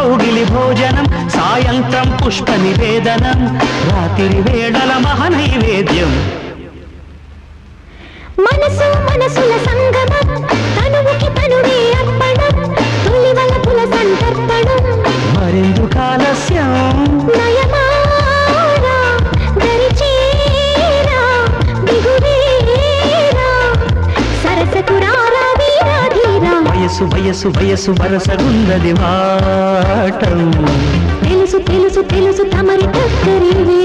కౌగిలి భోజనం సాయంత్రం పుష్ప నివేదనం రాత్రి వేళల మహనైవేద్యం మనసు మనసుల సంగమం తనువుకి తనువే అర్పణం తొలి వలపుల సంతర్పణం మరెందుకు ఆలస్యం నయమారా దరిచేరా దిగువేరా సరసకు రారా వీరా ధీరా వయసు వయసు వయసు వరసగుందది వాటం తెలుసు తెలుసు తెలుసు తమరి టక్కరివే